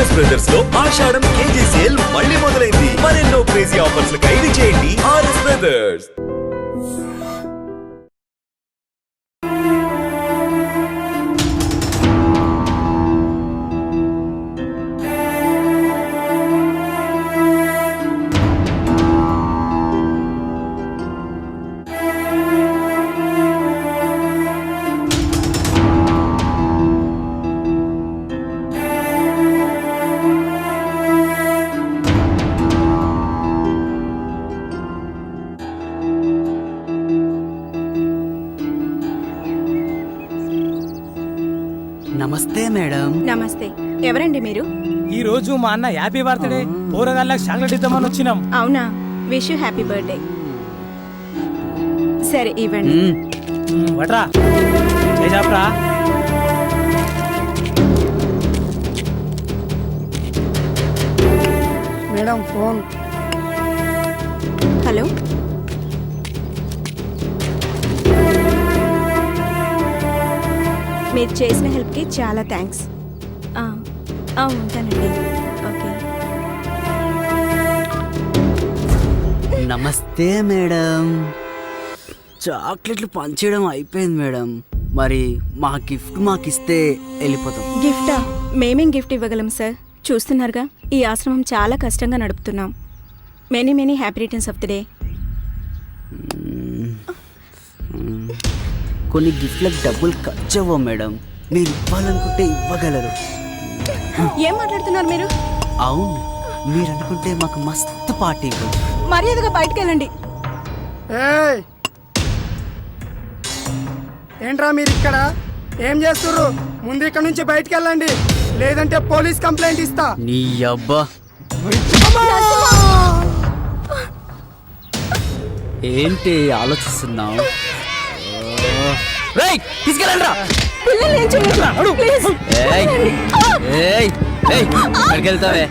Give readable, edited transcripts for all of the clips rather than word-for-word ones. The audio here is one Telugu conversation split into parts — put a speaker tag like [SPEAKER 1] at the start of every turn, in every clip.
[SPEAKER 1] ఆర్ఎస్ బ్రదర్స్ లో ఆషాఢం కేజీ సేల్ మళ్ళీ మొదలైంది. మరెన్నో క్రేజీ ఆఫర్స్ ఖైదు చేయండి ఆర్ఎస్ బ్రదర్స్.
[SPEAKER 2] నమస్తే మేడం.
[SPEAKER 3] నమస్తే. ఎవరండి మీరు?
[SPEAKER 4] ఈ రోజు మా అన్న హ్యాపీ బర్త్డే పూరగాళ్ళకి చాక్లెట్ ఇద్దామని వచ్చినాం.
[SPEAKER 3] అవునా, విష్ యూ హ్యాపీ బర్త్డే. సరే ఇవ్వండి.
[SPEAKER 4] వట్రా చేజాప్రా.
[SPEAKER 5] Madam phone.
[SPEAKER 3] హలో, మీరు చేసిన హెల్ప్కి చాలా థ్యాంక్స్. ఉంటానండి. ఓకే.
[SPEAKER 2] నమస్తే మేడం. చాక్లెట్లు పంచేయడం అయిపోయింది మేడం. మరి మా గిఫ్ట్ మాకిస్తే వెళ్ళిపోతాం.
[SPEAKER 3] గిఫ్టా? మేమేం గిఫ్ట్ ఇవ్వగలం సార్? చూస్తున్నారుగా, ఈ ఆశ్రమం చాలా కష్టంగా నడుపుతున్నాం. Many many happy returns of the day.
[SPEAKER 2] కొన్ని గిఫ్ట్లకు డబ్బులు ఖర్చు అవ్వవు మేడం. మీరు ఇవ్వాలనుకుంటే ఇవ్వగలరు.
[SPEAKER 3] ఏం మాట్లాడుతున్నారు మీరు?
[SPEAKER 2] అవును, మీరు అనుకుంటే మాకు మస్తు పార్టీ ఇవ్వచ్చు.
[SPEAKER 3] మర్యాదగా బయటకు వెళ్ళండి.
[SPEAKER 5] ఏంట్రా మీరు ఇక్కడ ఏం చేస్తుర్రు? ముందు ఇక్కడ నుంచి బయటికి వెళ్ళండి, లేదంటే పోలీస్ కంప్లైంట్ ఇస్తా.
[SPEAKER 2] నీ అబ్బా, ఏంటి ఆలోచిస్తున్నావు? తీసుకెళ్ళండి. ఎక్కడికి వెళ్తావే?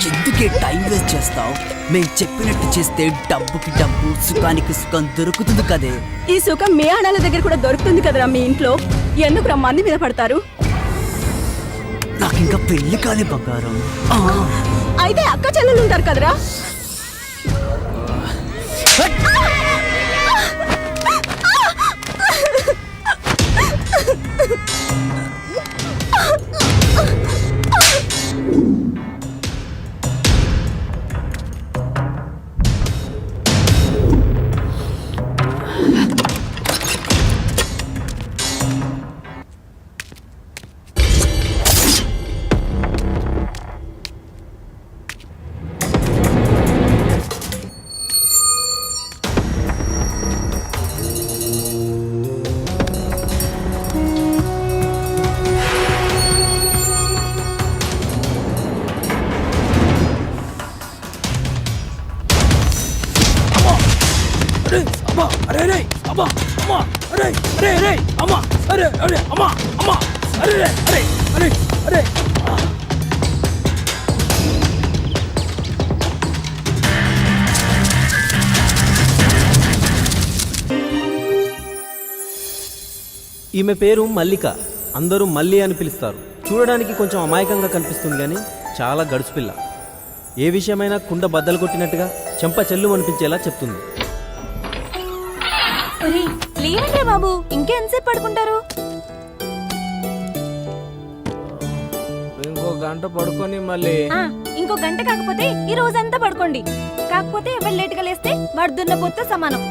[SPEAKER 2] ఎందుకే టైం వేస్ట్ చేస్తావు? మేము చెప్పినట్టు చేస్తే డబ్బుకి డబ్బు, సుఖానికి సుఖం దొరుకుతుంది కదే.
[SPEAKER 3] ఈ సుఖం మీ ఆడాల దగ్గర కూడా దొరుకుతుంది కదరా మీ ఇంట్లో. ఎందుకు మంది మీద పడతారు?
[SPEAKER 2] నాకు ఇంకా పెళ్లి కాలే బంగారం.
[SPEAKER 3] అయితే అక్క చెల్లెలు ఉంటారు కదరా.
[SPEAKER 6] ఈమె పేరు మల్లిక. అందరూ మల్లి అని పిలుస్తారు. చూడడానికి కొంచెం అమాయకంగా కనిపిస్తుంది కానీ చాలా గడుసు పిల్ల. ఏ విషయమైనా కుండ బద్దలు కొట్టినట్టుగా చెంప చెల్లు అనిపించేలా చెప్తుంది.
[SPEAKER 7] లేవండి బాబు, ఇంకెంతసేపు పడుకుంటారు?
[SPEAKER 6] ఇంకో గంట పడుకొని మళ్ళీ
[SPEAKER 7] ఇంకో గంట కాకపోతే ఈ రోజంతా పడుకోండి. కాకపోతే ఎవరు లేటుగా లేస్తే వాడు దున్నపోతే సమానం.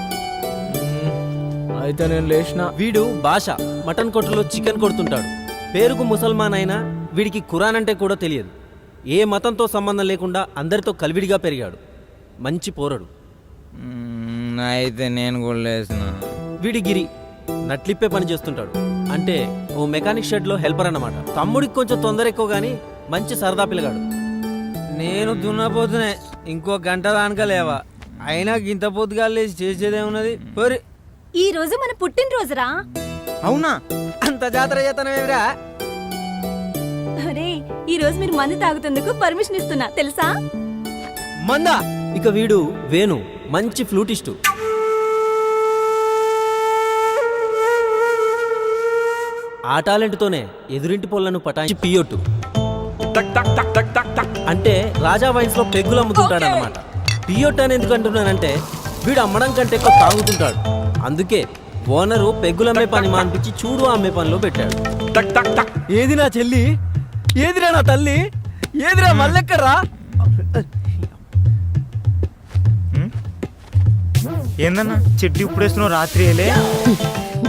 [SPEAKER 6] అయితే నేను లేచిన. వీడు భాష మటన్ కొట్టులో చికెన్ కొడుతుంటాడు. పేరుకు ముసల్మాన్ అయినా వీడికి ఖురాన్ అంటే కూడా తెలియదు. ఏ మతంతో సంబంధం లేకుండా అందరితో కలివిడిగా పెరిగాడు. మంచి పోరడు.
[SPEAKER 8] అయితే నేను కూడా లేసిన.
[SPEAKER 6] వీడి గిరి నట్లిప్పే పని చేస్తుంటాడు. అంటే ఓ మెకానిక్ షెడ్లో హెల్పర్ అన్నమాట. తమ్ముడికి కొంచెం తొందర ఎక్కువ కానీ మంచి సరదా పిల్లగాడు.
[SPEAKER 8] నేను దున్నపోతునే ఇంకో గంట దానిక లేవా. అయినా గింత పొద్దుగా లేచి చేసేదేమున్నది?
[SPEAKER 7] ఈ రోజు మన పుట్టినరోజురా.
[SPEAKER 8] అవునా? అంత జాతర చేతనమేమిరా?
[SPEAKER 7] అరే ఈ రోజు మీరు మందు తాగుతుందుకు పర్మిషన్ ఇస్తున్నా తెలుసా?
[SPEAKER 6] మందా ఇక వీడు వేణు మంచి ఫ్లూటిస్టు. ఆ టాలెంట్తోనే ఎదురింటి పొలను పటాయించి పియోటు అంటే రాజా వైన్స్ లో పెగ్గులు అమ్ముతుంటాడన్నమాట. పియోట్ అని ఎందుకు అంటున్నానంటే వీడు అమ్మడం కంటే ఎక్కువ తాగుతుంటాడు. అందుకే ఓనరు పెగ్గులమ్మే పని మానిపించి చూడు అమ్మే పనిలో పెట్టాడు. ఏది నా చెల్లి, ఏదిరా నా తల్లి, ఏదిరా మల్లెక్కడ్రా?
[SPEAKER 9] ఏందన్నా చెట్టు ఇప్పుడు వేస్తున్నావు రాత్రి వేలే?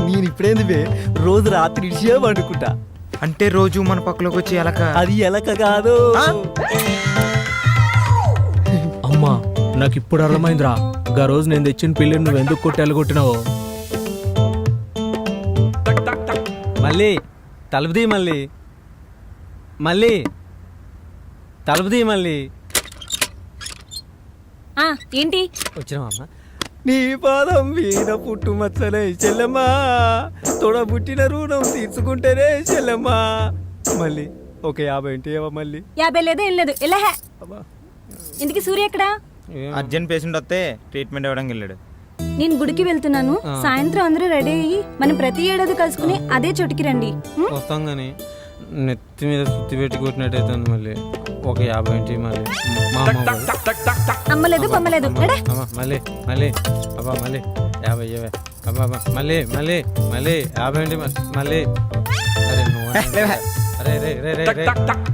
[SPEAKER 6] నేను ఇప్పుడేంది రోజు రాత్రి ఇడిచే వండుకుంటా.
[SPEAKER 9] అంటే రోజు మన పక్కలోకి వచ్చి ఎలక?
[SPEAKER 6] అది ఎలక కాదు.
[SPEAKER 4] అమ్మా నాకు ఇప్పుడు అర్థమైందిరా, గా రోజు నేను తెచ్చిన పిల్లిని నువ్వు ఎందుకు కొట్టి ఎలగొట్టినావో.
[SPEAKER 6] మళ్ళీ తలుపుదీ, మళ్ళీ మళ్ళీ తలుపుదీ, మళ్ళీ
[SPEAKER 7] ఏంటి
[SPEAKER 6] వచ్చినావమ్మా. నీ పాదం మీద పుట్టు మచ్చలే చెల్లమ్మా, తోడ పుట్టిన రుణం తీర్చుకుంటేనే చెల్లమ్మా. మళ్ళీ ఒక 50 ఏంటి మళ్ళీ
[SPEAKER 7] 50 లేదు ఏం లేదు ఇలా. ఇందుకు సూర్య ఎక్కడా?
[SPEAKER 9] అర్జెంట్ పేషెంట్ వస్తే ట్రీట్మెంట్ ఇవ్వడానికి వెళ్ళాడు.
[SPEAKER 7] నేను గుడికి వెళ్తున్నాను, సాయంత్రం అందరూ రెడీ అయ్యి మనం ప్రతి ఏడాది కలుసుకుని అదే చోటికి రండి.
[SPEAKER 8] వస్తాం కానీ నెత్తి మీద సుత్తి పెట్టి కొట్టినట్టయితే మళ్ళీ ఒక 50 ఏంటి మళ్ళీ
[SPEAKER 7] అమ్మలేదు బొమ్మలేదు.
[SPEAKER 8] మళ్ళీ మళ్ళీ అబ్బా మళ్ళీ 50 అబ్బా మళ్ళీ మళ్ళీ మళ్ళీ 50 ఏంటి మళ్ళీ. అరే నువ్వు అరే రే రే రే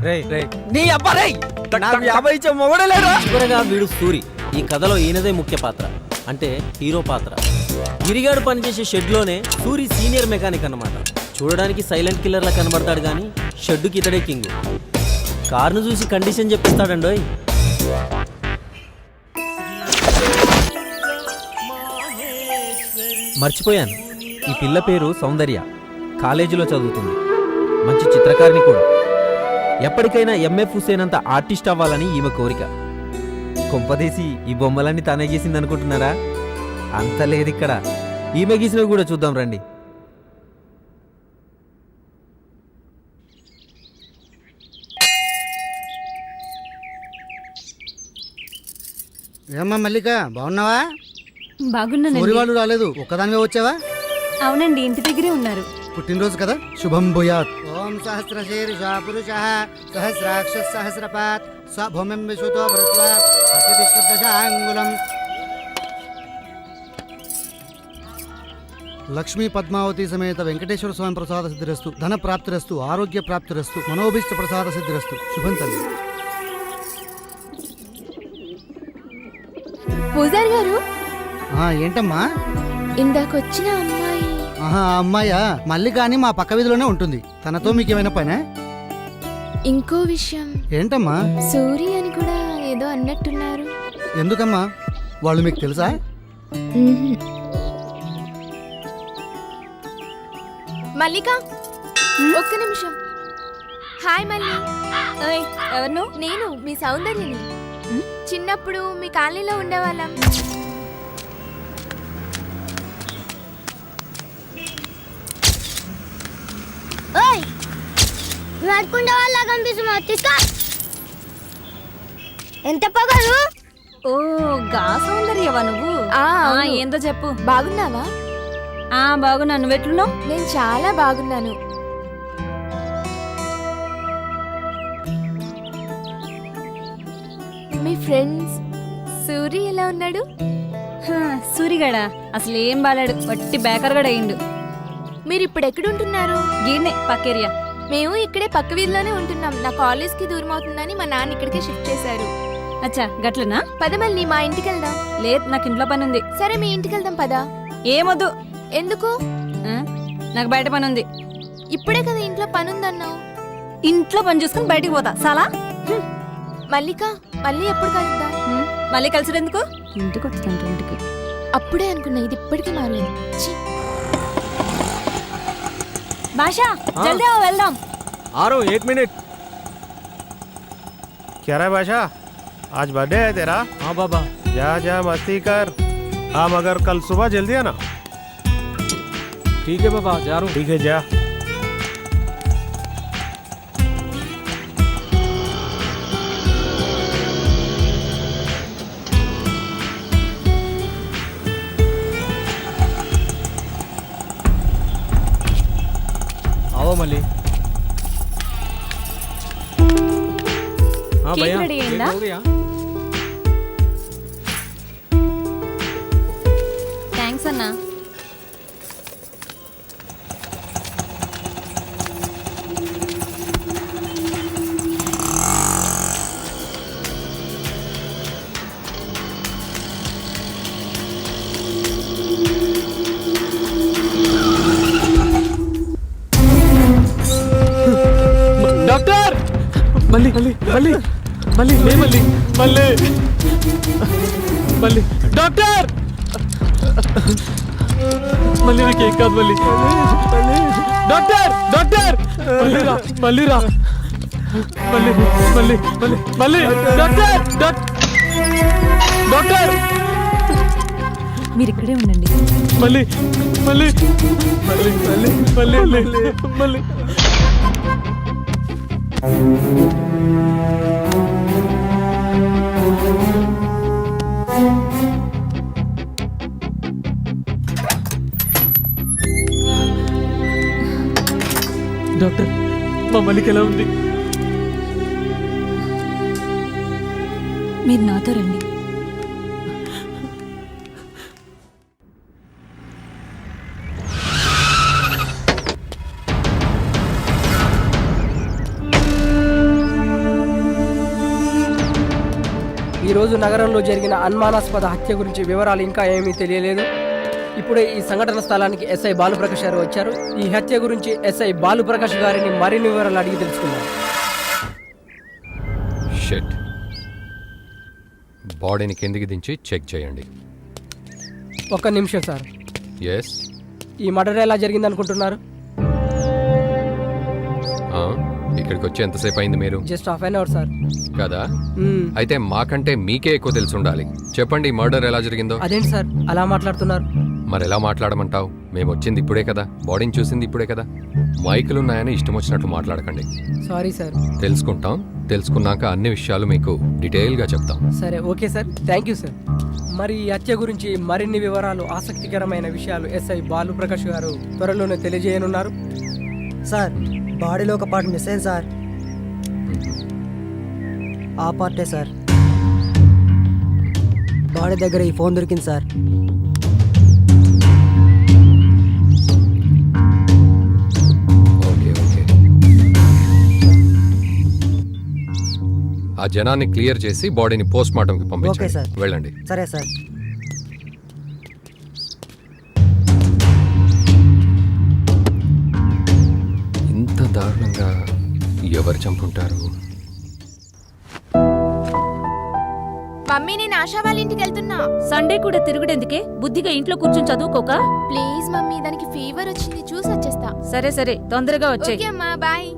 [SPEAKER 8] రే రే
[SPEAKER 6] నీ అబ్బా రేయ్, నాకు 50 ఇచ్చే మొగడలేరా? చివరగా వీడు సూరి. ఈ కథలో ఈయనదే ముఖ్య పాత్ర, అంటే హీరో పాత్ర. గిరిగాడు పనిచేసే షెడ్లోనే సూరి సీనియర్ మెకానిక్ అన్నమాట. చూడడానికి సైలెంట్ కిల్లర్లా కనబడతాడు కానీ షెడ్డుకి ఇతడే కింగ్. కార్ను చూసి కండిషన్ చెప్పిస్తాడండోయ్. మర్చిపోయాను, ఈ పిల్ల పేరు సౌందర్య. కాలేజీలో చదువుతుంది, మంచి చిత్రకారిణి కూడా. ఎప్పటికైనా ఎంఎఫ్ హుసేన్ అంత ఆర్టిస్ట్ అవ్వాలని ఈమె కోరిక. కొంపదేసి ఈ బొమ్మలన్నీ తానే గీసింది అనుకుంటున్నారా? అంత లేదు ఇక్కడ. ఈమె గీసినవి కూడా చూద్దాం రండి.
[SPEAKER 5] ఏమ్మా మల్లిక, బాగున్నావా?
[SPEAKER 7] బాగున్నానండి.
[SPEAKER 5] వాళ్ళు రాలేదు, ఒక్కదానివే వచ్చావా?
[SPEAKER 7] అవునండి, ఇంటి దగ్గరే ఉన్నారు.
[SPEAKER 5] పుట్టినరోజు కదా, శుభం భూయాత్. ఓం సహస్రశీర్ష పురుషః సహస్రాక్ష సహస్రపాత్ స్వభూమిం విశుతో భృత్వా ప్రతిష్ఠితశాంగులం. లక్ష్మీ పద్మావతి సమేత వెంకటేశ్వర స్వామి ప్రసాద సిద్ధిరస్తు, ధన ప్రాప్తిరస్తు, ఆరోగ్య ప్రాప్తిరస్తు, మనోభీష్ట ప్రసాద సిద్ధిరస్తు. శుభం తల్లి.
[SPEAKER 7] పూజారి గారు,
[SPEAKER 5] ఏంటమ్మా?
[SPEAKER 7] ఇందాకొచ్చిన అమ్మాయి.
[SPEAKER 5] ఆ అమ్మాయా? మల్లిక అని మా పక్క వీధిలోనే ఉంటుంది. తనతో మీకేమైనా పనే?
[SPEAKER 7] ఇంకో విషయం.
[SPEAKER 5] ఏంటమ్మా?
[SPEAKER 7] సూరి అని కూడా ఏదో అన్నట్టున్నారు.
[SPEAKER 5] ఎందుకమ్మా? వాళ్ళు మీకు తెలుసా?
[SPEAKER 7] మల్లిక, ఒక్క నిమిషం. హాయ్ మల్లి. ఎవరు? నేను మీ సౌందర్యని. చిన్నప్పుడు మీ కాలనీలో ఉండేవాళ్ళం.
[SPEAKER 10] ఎంత పగలు?
[SPEAKER 7] ఓ గా సౌందర్యవా నువ్వు? ఏందో చెప్పు. బాగున్నావా? బాగున్నాను. నువ్వెట్లున్నావు? నేను చాలా బాగున్నాను. మీ ఫ్రెండ్స్ సూరి ఎలా ఉన్నాడు? సూరిగాడా అసలు ఏం బాలాడు, వట్టి బేకర్గాడు అయిండు. మీరు ఇప్పుడు ఎక్కడుంటున్నారు? గీర్నే పక్కేరియా. మేము ఇక్కడే పక్క వీధిలోనే ఉంటున్నాం. నా కాలేజ్కి దూరం అవుతుందని మా నాన్న ఇక్కడికే షిఫ్ట్ చేశారు. అచ్చా గట్లనా? పద మళ్ళీ మా ఇంటికి వెళ్దాం. లేదు, నాకు ఇంట్లో పని ఉంది. సరే మీ ఇంటికి వెళ్దాం పదా. ఏమొద్దు. ఎందుకు? నాకు బయట పని ఉంది. ఇప్పుడే కదా ఇంట్లో పని ఉందన్నావు. ఇంట్లో పని చూసుకుని బయటికి పోతా చాలా. మల్లిక, మళ్ళీ ఎప్పుడు కలుద్దాం? మళ్ళీ కలిసినందుకు ఇంటికి వస్తాను. ఇంటికి అప్పుడే అనుకున్నా, ఇది ఇప్పటికీ మారలేదు. బాషా జల్దీ వెళ్దాం.
[SPEAKER 4] ఆరో 1 मिनट.
[SPEAKER 9] क्या रहा है बादशाह, आज बर्थडे है तेरा?
[SPEAKER 4] हाँ बाबा.
[SPEAKER 9] जा जा मस्ती कर. हाँ मगर कल सुबह जल्दी आना.
[SPEAKER 4] ठीक है बाबा, जा रहा हूँ.
[SPEAKER 9] ठीक है जा.
[SPEAKER 7] అయిపోయిందా థ్యాంక్స్ అన్నా.
[SPEAKER 4] డాక్టర్ మళ్ళీ మళ్ళీ మళ్ళీ మళ్ళీ మళ్ళీ మళ్ళీ మళ్ళీ డాక్టర్ మళ్ళీ నాకేం కాదు మళ్ళీ డాక్టర్ డాక్టర్ మళ్ళీ రా మళ్ళీ రా మళ్ళీ మళ్ళీ మళ్ళీ మళ్ళీ డాక్టర్ డాక్టర్
[SPEAKER 7] మీరు ఇక్కడే ఉండండి.
[SPEAKER 4] మళ్ళీ మళ్ళీ మళ్ళీ మళ్ళీ మళ్ళీ మళ్ళీ డాక్టర్ మా మల్లికి ఎలా ఉంది?
[SPEAKER 7] మీరు నాతో రండి.
[SPEAKER 5] ఈరోజు నగరంలో జరిగిన అనుమానాస్పద హత్య గురించి వివరాలు ఇంకా ఏమీ తెలియలేదు. ఇప్పుడే ఈ సంఘటన స్థలానికి ఎస్ఐ బాలుప్రకాష్ గారు వచ్చారు. ఈ హత్య గురించి ఎస్ఐ బాలుప్రకాష్ గారిని మరిన్ని వివరాలు అడిగి తెలుసుకున్నారు.
[SPEAKER 10] షిట్. బాడీని కిందికి దించి చెక్ చేయండి.
[SPEAKER 5] ఒక్క నిమిషం సార్.
[SPEAKER 10] ఎస్.
[SPEAKER 5] ఈ మర్డర్ ఎలా జరిగింది అనుకుంటున్నారు?
[SPEAKER 10] ఇక్కడికి వచ్చి ఎంతసేపు అయింది మీరు?
[SPEAKER 5] Just half an hour sir.
[SPEAKER 10] కదా, అయితే మాకంటే మీకే ఎక్కువ తెలిసి ఉండాలి. చెప్పండి, మర్డర్ ఎలా జరిగిందో.
[SPEAKER 5] అదేంటి సార్ అలా మాట్లాడుతున్నారు?
[SPEAKER 10] మరి ఎలా మాట్లాడమంటావు? మేము వచ్చింది ఇప్పుడే కదా, బాడీని చూసింది ఇప్పుడే కదా. మైకులు ఉన్నాయని ఇష్టం వచ్చినట్లు మాట్లాడకండి.
[SPEAKER 5] Sorry sir.
[SPEAKER 10] తెలుసుకుంటాం, తెలుసుకున్నాక అన్ని విషయాలు మీకు డీటెయిల్గా చెప్తాం.
[SPEAKER 5] సరే, okay sir, thank you sir. మరి ఈ హత్య గురించి మరిన్ని వివరాలు, ఆసక్తికరమైన విషయాలు ఎస్ఐ బాలుప్రకాష్ గారు త్వరలోనే తెలియజేయనున్నారు.
[SPEAKER 11] సార్, బాడీలో ఒక పార్ట్ మిస్ అయింది సార్. ఆ పార్టే సార్. బాడీ దగ్గర ఈ ఫోన్ దొరికింది సార్.
[SPEAKER 10] Okay okay. ఆ జనాన్ని క్లియర్ చేసి బాడీని పోస్ట్ మార్టంకి
[SPEAKER 11] ఓకే
[SPEAKER 10] పంపించండి.
[SPEAKER 11] సార్.
[SPEAKER 10] వెళ్ళండి.
[SPEAKER 11] సరే సార్.
[SPEAKER 10] ఇంత దారుణంగా ఎవరు చంపుంటారు?
[SPEAKER 7] మమ్మీ, నేను ఆశా వాళ్ళ ఇంటికి వెళ్తున్నా.
[SPEAKER 12] సండే కూడా తిరుగుడెందుకే? బుద్ధిగా ఇంట్లో కూర్చొని చదువుకోక.
[SPEAKER 7] ప్లీజ్ మమ్మీ, దానికి ఫీవర్ వచ్చింది, చూసి వచ్చేస్తా.
[SPEAKER 12] సరే సరే, తొందరగా వచ్చే.
[SPEAKER 7] ఓకే అమ్మా, బాయ్.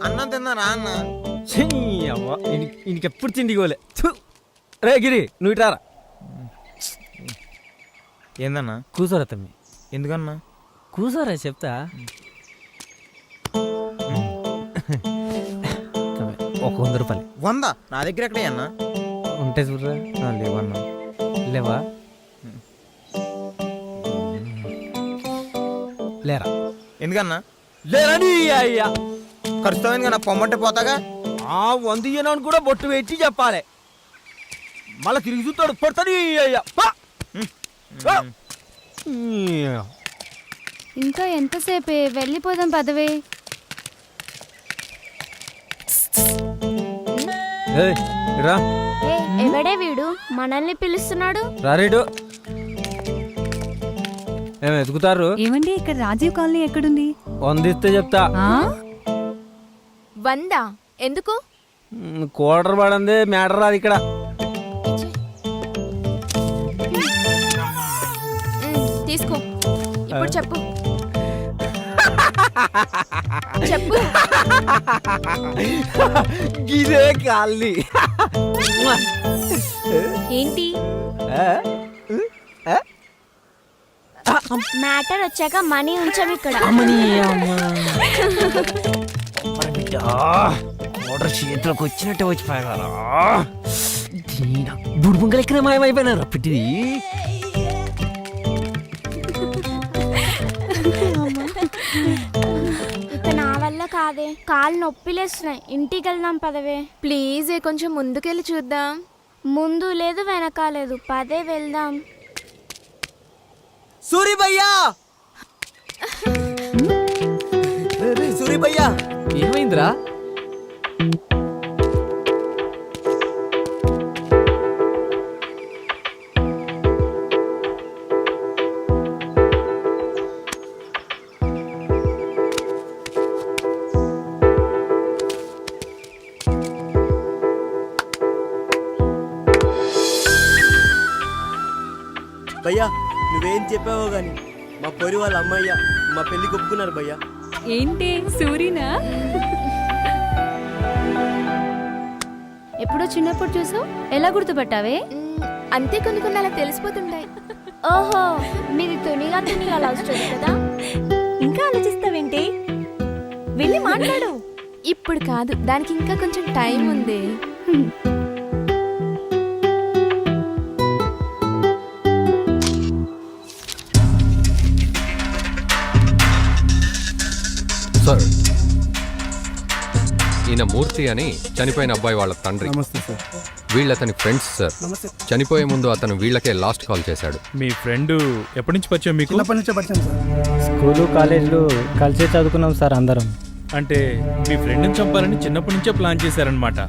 [SPEAKER 8] అన్నం తిన్నారా అన్న? ఇంకెప్పుడు తిండిగోలే. రే గిరి, నువ్వు ఇటారా. ఏందన్నా? కూసోరా తమ్మి. ఎందుకన్నా? కూసోరా చెప్తా. ఒక 100 రూపాయలు. 100? నా దగ్గర ఎక్కడే అన్నా? ఉంటే చూడరా. లేవన్నా. లేవా? లేరా. ఎందుకన్నా? లేరని అయ్యా. ఖర్చుతో ఎందుకన్నా? పొమ్మంటే పోతాగా. 100 ఇయ్యనని కూడా బొట్టు పెట్టి చెప్పాలి. మళ్ళీ తిరిగి చూస్తాడు, పొడతాడు అయ్యా.
[SPEAKER 7] ఇంకా ఎంతసేపే? వెళ్ళిపోదాం పదవే.
[SPEAKER 8] రా.
[SPEAKER 7] ఎవడే వీడు మనల్ని పిలుస్తున్నాడు?
[SPEAKER 8] రారేడు. ఏం ఎదుగుతారు?
[SPEAKER 12] ఏమండి, ఇక్కడ రాజీవ్ కాలనీ ఎక్కడుంది?
[SPEAKER 8] 100 ఇస్తే చెప్తా.
[SPEAKER 7] 100? ఎందుకు?
[SPEAKER 8] క్వార్టర్ పడందే మ్యాటర్ రాదు ఇక్కడ.
[SPEAKER 7] తీసుకో. ఇప్పుడు చెప్పు. చెప్పు.
[SPEAKER 8] గిరే కాల్ని.
[SPEAKER 7] ఏంటి? మ్యాటర్ వచ్చాక మనీ ఉంచాం ఇక్కడ.
[SPEAKER 5] ఆర్డర్ చేతిలోకి వచ్చినట్టే వచ్చిపోయినారా? బుడుబుంగలు ఎక్కడ మాయమైపోయినారా పిట్టిది?
[SPEAKER 7] ఇక నా వల్ల కాదే, కాళ్ళు నొప్పిలేస్తున్నాయి. ఇంటికి వెళ్దాం పదవే. ప్లీజ్ కొంచెం ముందుకెళ్ళి చూద్దాం. ముందు లేదు వెనక లేదు, పదే వెళ్దాం.
[SPEAKER 2] సూరి భయ్యా, సూరి భయ్యా,
[SPEAKER 4] ఏమైందిరా?
[SPEAKER 2] భయ్యా నువ్వేం చెప్పావో గాని మా పొరి వాళ్ళ అమ్మయ్య మా పెళ్లి ఒప్పుకున్నారు భయ్యా.
[SPEAKER 12] ఏంటి సూరినా?
[SPEAKER 7] ఎప్పుడో చిన్నప్పుడు చూసావు, ఎలా గుర్తుపట్టావే? అంతే కొన్ని కొన్ని అలా తెలిసిపోతుంటాయి. ఓహో, మీది తునిగా లవ్ స్టోరీ కదా.
[SPEAKER 12] ఇంకా ఆలోచిస్తావేంటి? వెళ్ళి మాట్లాడు.
[SPEAKER 7] ఇప్పుడు కాదు, దానికి ఇంకా కొంచెం టైం ఉంది.
[SPEAKER 10] సార్, ఈయన మూర్తి అని చనిపోయిన అబ్బాయి వాళ్ళ తండ్రి.
[SPEAKER 9] నమస్తే సార్.
[SPEAKER 10] వీళ్ళతని friends sir. చనిపోయే ముందు అతను వీళ్ళకే లాస్ట్ కాల్ చేశాడు.
[SPEAKER 9] మీ ఫ్రెండ్ ఎప్పటి నుంచి పరిచయం మీకు?
[SPEAKER 11] చిన్నప్పటి నుంచే పరిచయం సార్.
[SPEAKER 4] స్కూలు కాలేజీలు కలిసే చదువుకున్నాం సార్ అందరం.
[SPEAKER 9] అంటే మీ ఫ్రెండ్ని చంపాలని చిన్నప్పటి నుంచే ప్లాన్ చేశారనమాట.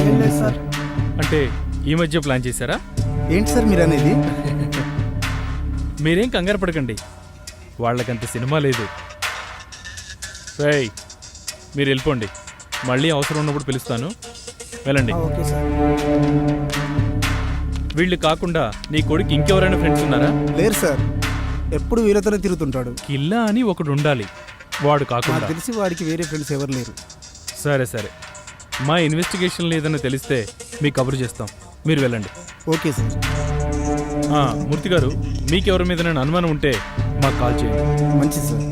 [SPEAKER 11] ఏం లేదు సార్.
[SPEAKER 9] అంటే ఈ మధ్య ప్లాన్ చేశారా?
[SPEAKER 11] ఏంటి సార్ మీరు అనేది?
[SPEAKER 9] మీరేం కంగారు పడకండి, వాళ్ళకంత సినిమా లేదు. రేయ్, మీరు వెళ్ళిపోండి, మళ్ళీ అవసరం ఉన్నప్పుడు పిలుస్తాను, వెళ్ళండి.
[SPEAKER 11] Okay sir.
[SPEAKER 9] వీళ్ళు కాకుండా నీ కొడుకు ఇంకెవరైనా ఫ్రెండ్స్ ఉన్నారా?
[SPEAKER 11] లేరు సార్, ఎప్పుడు వీళ్ళతోనే తిరుగుతుంటాడు.
[SPEAKER 9] కిల్లా అని ఒకడు ఉండాలి, వాడు కాకుండా.
[SPEAKER 11] నాకు తెలిసి వాడికి వేరే ఫ్రెండ్స్ ఎవరు లేరు.
[SPEAKER 9] సరే సరే, మా ఇన్వెస్టిగేషన్లో ఏదైనా తెలిస్తే మీకు కబురు చేస్తాం, మీరు వెళ్ళండి.
[SPEAKER 11] Okay sir.
[SPEAKER 9] మూర్తి గారు, మీకెవరి మీద నేను అనుమానం ఉంటే మాకు కాల్ చేయండి.
[SPEAKER 11] మంచిది సార్.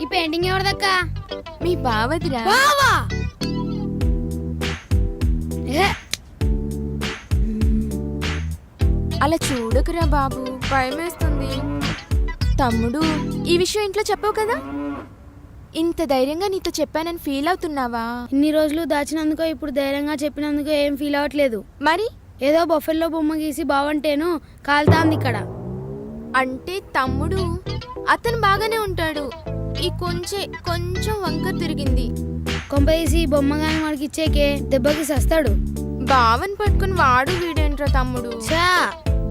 [SPEAKER 7] ఈ పెయింటింగ్ ఎవరిదక్క? మీ బావదిరా. అలా చూడకురా బాబు, భయమేస్తుంది. తమ్ముడు, ఈ విషయం ఇంట్లో చెప్పావు కదా? ఇంత ధైర్యంగా నీతో చెప్పానని ఫీల్ అవుతున్నావా?
[SPEAKER 13] ఇన్ని రోజులు దాచినందుకో ఇప్పుడు ధైర్యంగా చెప్పినందుకో ఏం ఫీల్ అవ్వట్లేదు.
[SPEAKER 7] మరి
[SPEAKER 13] ఏదో బొఫెల్లో బొమ్మ గీసి బావంటేను కాలుతాంది ఇక్కడ.
[SPEAKER 7] అంటే తమ్ముడు, అతను బాగానే ఉంటాడు, ఈ కొంచెం వంకర తిరిగింది.
[SPEAKER 13] కొంపేసి బొమ్మ గాని వాడికి ఇచ్చేకే దెబ్బకి సస్తాడు.
[SPEAKER 7] బావని పట్టుకుని వాడు వీడేంట్రా తమ్ముడు.
[SPEAKER 13] చా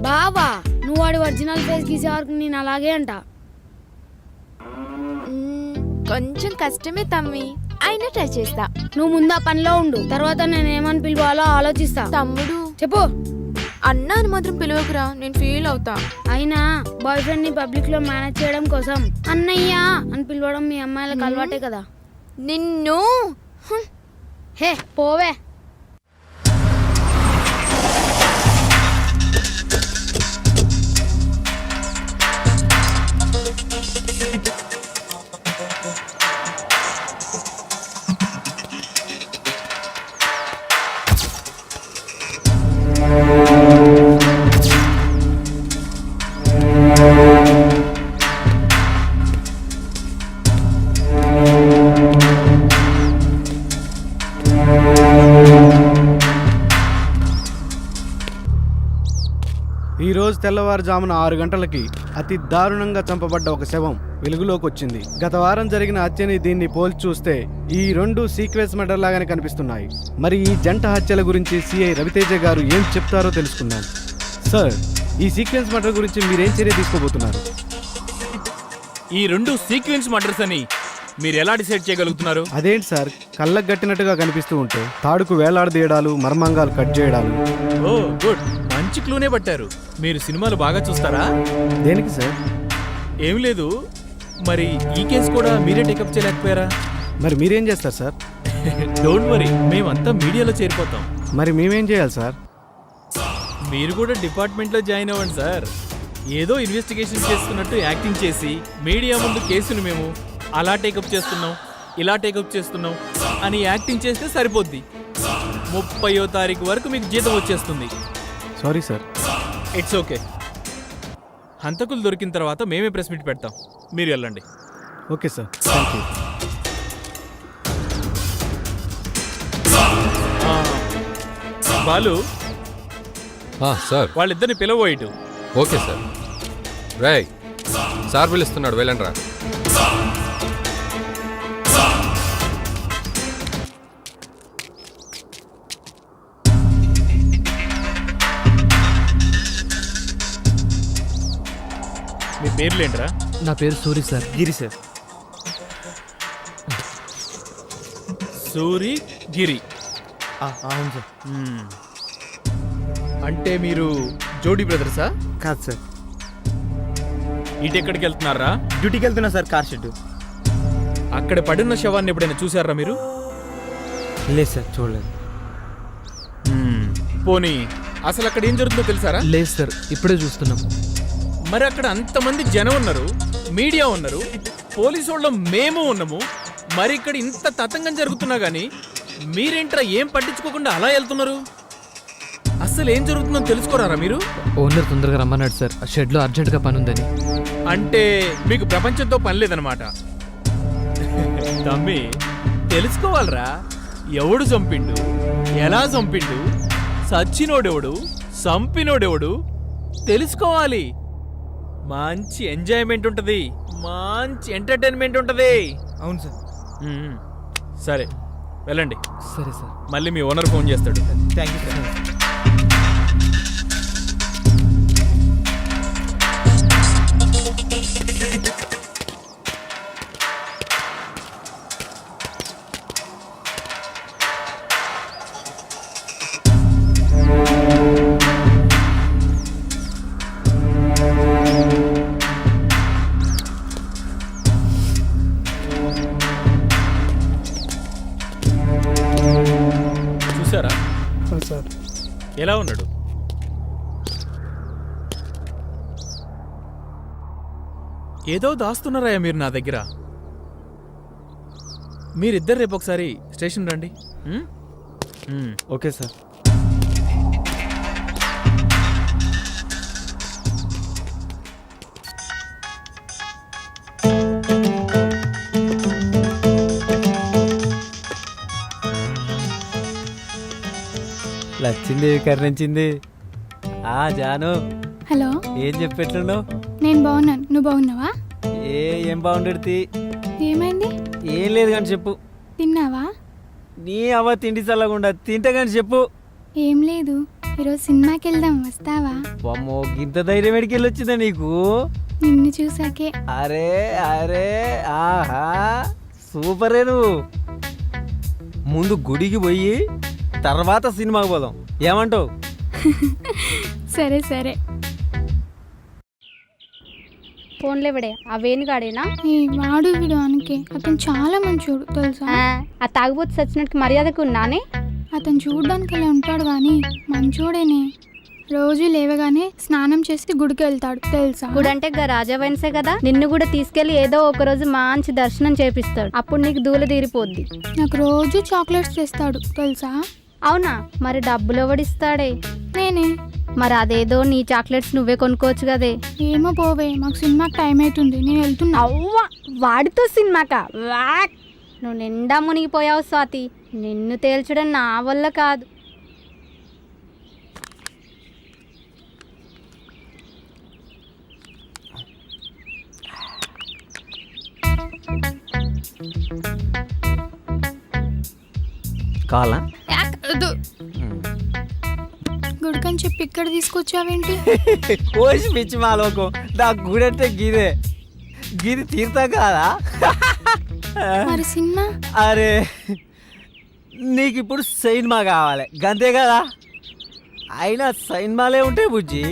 [SPEAKER 13] బావా, నువ్వు వాడి ఒరిజినల్ ఫేస్ గీసే వరకు నేను అలాగే అంట.
[SPEAKER 7] కొంచెం కష్టమే తమ్మి, అయినా ట్రై చేస్తా.
[SPEAKER 13] నువ్వు ముందు ఆ పనిలో ఉండు, తర్వాత నేను ఏమని పిలవాలో ఆలోచిస్తా.
[SPEAKER 7] తమ్ముడు
[SPEAKER 13] చెప్పు.
[SPEAKER 7] అన్నా అని మాత్రం పిలవకురా, నేను ఫీల్ అవుతా.
[SPEAKER 13] అయినా బాయ్ ఫ్రెండ్ ని పబ్లిక్ లో మేనేజ్ చేయడం కోసం అన్నయ్య అని పిలవడం మీ అమ్మాయిలకు అలవాటే కదా.
[SPEAKER 7] నిన్ను
[SPEAKER 13] హే పోవే.
[SPEAKER 9] ఈరోజు తెల్లవారుజామున 6 గంటలకి అతి దారుణంగా చంపబడ్డ ఒక శవం వెలుగులోకి వచ్చింది. గత వారం జరిగిన హత్యని దీన్ని పోల్చి చూస్తే ఈ రెండు సీక్వెన్స్ మర్డర్ లాగానే కనిపిస్తున్నాయి. మరి ఈ జంట హత్యల గురించి సిఐ రవితేజ గారు ఏం చెప్తారో తెలుసుకుందాం. సార్, ఈ సీక్వెన్స్ మర్డర్ గురించి మీరేం చర్య తీసుకోబోతున్నారు?
[SPEAKER 4] ఈ రెండు సీక్వెన్స్ మర్డర్స్ అని మీరు ఎలా డిసైడ్ చేయగలుగుతున్నారు?
[SPEAKER 9] అదేంటి సార్, కళ్ళకు గట్టినట్టుగా కనిపిస్తూ ఉంటే తాడుకు వేలాడదీయడాలు, మర్మాంగాలు కట్ చేయడాలు.
[SPEAKER 4] ఓ గుడ్, మంచి మంచి క్లూనే పట్టారు. మీరు సినిమాలు బాగా చూస్తారా?
[SPEAKER 9] దేనికి సార్?
[SPEAKER 4] ఏం లేదు, మరి ఈ కేసు కూడా మీరే టేకప్ చేయలేకపోయారా?
[SPEAKER 9] మరి మీరేం చేస్తారు సార్?
[SPEAKER 4] డోంట్ వరీ, మేమంతా మీడియాలో చేరిపోతాం.
[SPEAKER 9] మరి మేమేం చేయాలి సార్?
[SPEAKER 4] మీరు కూడా డిపార్ట్మెంట్లో జాయిన్ అవ్వండి సార్. ఏదో ఇన్వెస్టిగేషన్ చేస్తున్నట్టు యాక్టింగ్ చేసి మీడియా ముందు కేసును మేము అలా టేకప్ చేస్తున్నాం, ఇలా టేకప్ చేస్తున్నాం అని యాక్టింగ్ చేస్తే సరిపోద్ది. 30వ తారీఖు వరకు మీకు జీతం వచ్చేస్తుంది.
[SPEAKER 9] Sorry sir.
[SPEAKER 4] It's okay. హంతకులు దొరికిన తర్వాత మేమే ప్రెస్ మీట్ పెడతాం, మీరు వెళ్ళండి.
[SPEAKER 9] Okay sir, thank you.
[SPEAKER 4] Balu,
[SPEAKER 10] sir
[SPEAKER 4] వాళ్ళిద్దరిని పిలవోయిటు.
[SPEAKER 10] Okay sir. రేయ్, సార్ పిలుస్తున్నాడు, వెళ్ళండి రా.
[SPEAKER 4] మీ పేర్లేంట్రా?
[SPEAKER 5] నా పేరు సూరి సార్.
[SPEAKER 9] గిరి సార్.
[SPEAKER 4] సూరి గిరి.
[SPEAKER 9] అవును సార్.
[SPEAKER 4] అంటే మీరు జోడీ బ్రదర్సా?
[SPEAKER 9] కాదు సార్.
[SPEAKER 4] ఇటు ఎక్కడికి వెళ్తున్నారా?
[SPEAKER 9] డ్యూటీకి వెళ్తున్నా సార్, కార్ షెడ్.
[SPEAKER 4] అక్కడ పడిన శవాన్ని ఎప్పుడైనా చూసారా మీరు?
[SPEAKER 9] లేదు సార్, చూడలేదు.
[SPEAKER 4] పోనీ అసలు అక్కడ ఏం జరుగుతుందో తెలుసారా?
[SPEAKER 5] లేదు సార్, ఇప్పుడే చూస్తున్నాం.
[SPEAKER 4] మరి అక్కడ అంతమంది జనం ఉన్నారు, మీడియా ఉన్నారు, పోలీసు వాళ్ళం మేము ఉన్నాము. మరి ఇక్కడ ఇంత తతంగం జరుగుతున్నా గానీ మీరేంట్రా ఏం పట్టించుకోకుండా అలా వెళ్తున్నారు? అసలు ఏం జరుగుతుందో తెలుసుకోరారా మీరు?
[SPEAKER 5] ఓనర్ తొందరగా రమ్మన్నాడు సార్, ఆ షెడ్లో అర్జెంటుగా పని ఉందని.
[SPEAKER 4] అంటే మీకు ప్రపంచంతో పని లేదనమాట. తమ్మి, తెలుసుకోవాలరా, ఎవడు చంపిండు, ఎలా చంపిండు, సచ్చినోడెవడు, చంపినోడెవడు తెలుసుకోవాలి. మంచి ఎంజాయ్మెంట్ ఉంటుంది, మంచి ఎంటర్టైన్మెంట్ ఉంటుంది.
[SPEAKER 9] అవును సార్.
[SPEAKER 4] సరే వెళ్ళండి.
[SPEAKER 5] సరే సార్.
[SPEAKER 4] మళ్ళీ మీ ఓనర్ ఫోన్ చేస్తాడు.
[SPEAKER 9] Thank you sir.
[SPEAKER 4] చూసారా
[SPEAKER 9] సార్.
[SPEAKER 4] ఎలా ఉన్నాడు? ఏదో దాస్తున్నారా మీరు నా దగ్గర. మీరిద్దరు రేపు ఒకసారి స్టేషన్ రండి.
[SPEAKER 9] Okay sir.
[SPEAKER 8] లచ్చింది, కర్ణించింది. జాను,
[SPEAKER 13] హలో,
[SPEAKER 8] ఏం చెప్పెట్లున్నావు?
[SPEAKER 13] నేను బాగున్నాను, నువ్వు బాగున్నావా?
[SPEAKER 8] ఏం బాగుండేది?
[SPEAKER 13] ఏమైంది?
[SPEAKER 8] ఏం లేదు కానీ చెప్పు.
[SPEAKER 13] తిన్నావా?
[SPEAKER 8] నీ అవ్వ తిండి చల్లకుండా తింటే కానీ చెప్పు.
[SPEAKER 13] ఏం లేదు, ఈరోజు సినిమాకి వెళ్దాం, వస్తావా?
[SPEAKER 8] అమ్మో, గింత ధైర్యం ఎడికి వెళ్ళొచ్చిందా నీకు?
[SPEAKER 13] నిన్ను చూసాకే.
[SPEAKER 8] అరే అరే, ఆహా, సూపరే. నువ్వు ముందు గుడికి పోయి తర్వాత సినిమాకి పోదాం, ఏమంటావు?
[SPEAKER 13] సరే సరే.
[SPEAKER 7] ఫోన్లో ఇవిడే ఆ వేణుగాడేనా?
[SPEAKER 13] వాడు వీడు అనకే, అతను చాలా మంచోడు తెలుసా.
[SPEAKER 7] ఆ తాగుబోతు సచ్చినట్టు మర్యాదకు ఉన్నానే.
[SPEAKER 13] అతను చూడడానికి ఇలా ఉంటాడు కానీ మంచోడేనే. రోజు లేవగానే స్నానం చేసి గుడికి వెళ్తాడు తెలుసా.
[SPEAKER 7] గుడి అంటే రాజా వైన్సే కదా, నిన్ను కూడా తీసుకెళ్లి ఏదో ఒక రోజు మంచి దర్శనం చేపిస్తాడు, అప్పుడు నీకు దూల తీరిపోద్ది.
[SPEAKER 13] నాకు రోజు చాక్లెట్స్ తెస్తాడు తెలుసా.
[SPEAKER 7] అవునా? మరి డబ్బులు ఎవడిస్తాడే?
[SPEAKER 13] నేనే.
[SPEAKER 7] మరి అదేదో నీ చాక్లెట్స్ నువ్వే కొనుక్కోవచ్చు కదే.
[SPEAKER 13] ఏమో పోవే, మాకు సినిమాకి టైం అవుతుంది, నేను వెళ్తున్నా.
[SPEAKER 7] అవ్వా, వాడితో సినిమాకా? వాక్, నువ్వు నిండా మునిగిపోయావు స్వాతి, నిన్ను తేల్చడం నా వల్ల కాదు.
[SPEAKER 8] కావాలా?
[SPEAKER 13] గుడికని చెప్పి ఇక్కడ తీసుకొచ్చావేంటి?
[SPEAKER 8] ఓసి పిచ్చి మాలోకం, నా గుడి అంటే గిదే, గిది తీర్థం కాదా?
[SPEAKER 13] మరి సినిమా?
[SPEAKER 8] అరే, నీకు ఇప్పుడు సినిమా కావాలి గంతే కదా. అయినా సినిమాలే ఉంటాయి బుజ్జి,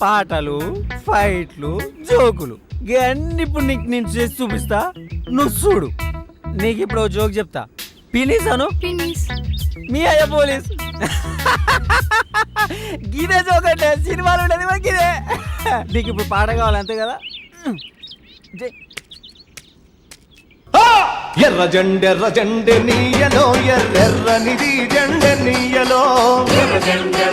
[SPEAKER 8] పాటలు, ఫైట్లు, జోకులు ఇవన్నీ ఇప్పుడు నీకు నేను చేసి చూపిస్తా, నువ్వు చూడు. నీకు ఇప్పుడు జోక్ చెప్తా, పినీస్ అను. మీ అయ్య పోలీస్. గిదే జోక్ అంటే సినిమాలు ఉండేది మాకు ఇదే. నీకు ఇప్పుడు పాట కావాలి అంతే కదా.
[SPEAKER 1] ఎర్ర జెండె నీయలో ఎర్రెర్రనిది జెండె నీయలో ఎర్ర జెండె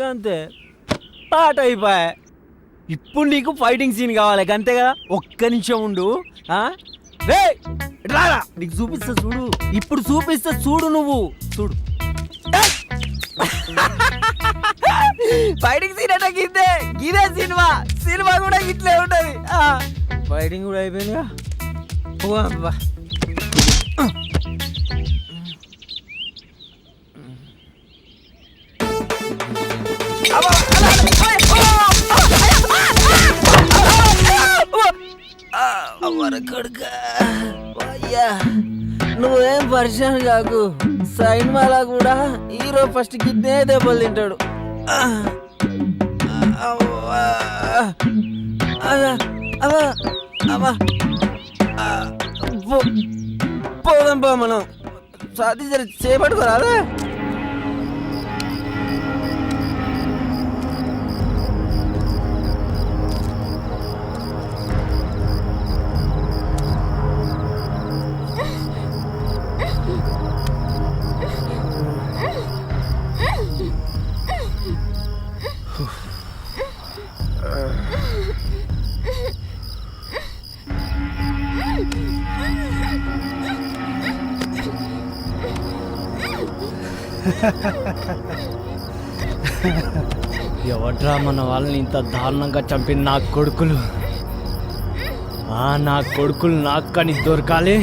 [SPEAKER 8] అంతే, పాట అయిపోయా. ఇప్పుడు నీకు ఫైటింగ్ సీన్ కావాలి అంతే కదా. ఒక్క నిమిషం ఉండు. రారా నీకు చూపిస్తా చూడు, ఇప్పుడు చూపిస్తా చూడు, నువ్వు చూడు. ఫైటింగ్ సీన్ అంటే గిదే సినిమా. సినిమా కూడా ఇట్లే ఉంటది. ఫైటింగ్ కూడా అయిపోయిందిగా. నువ్వేం పరిచయం కాకు. సినిమాలా కూడా హీరో ఫస్ట్ గిద్దే దెబ్బలు తింటాడు. పోదాం పో, మనం సాధి చేపట్టుకోరాదా.
[SPEAKER 6] ఎవడ్రా మన వాళ్ళని ఇంత దారుణంగా చంపిన నా కొడుకులు? నా కొడుకులు నాకు కానీ దొరకాలి,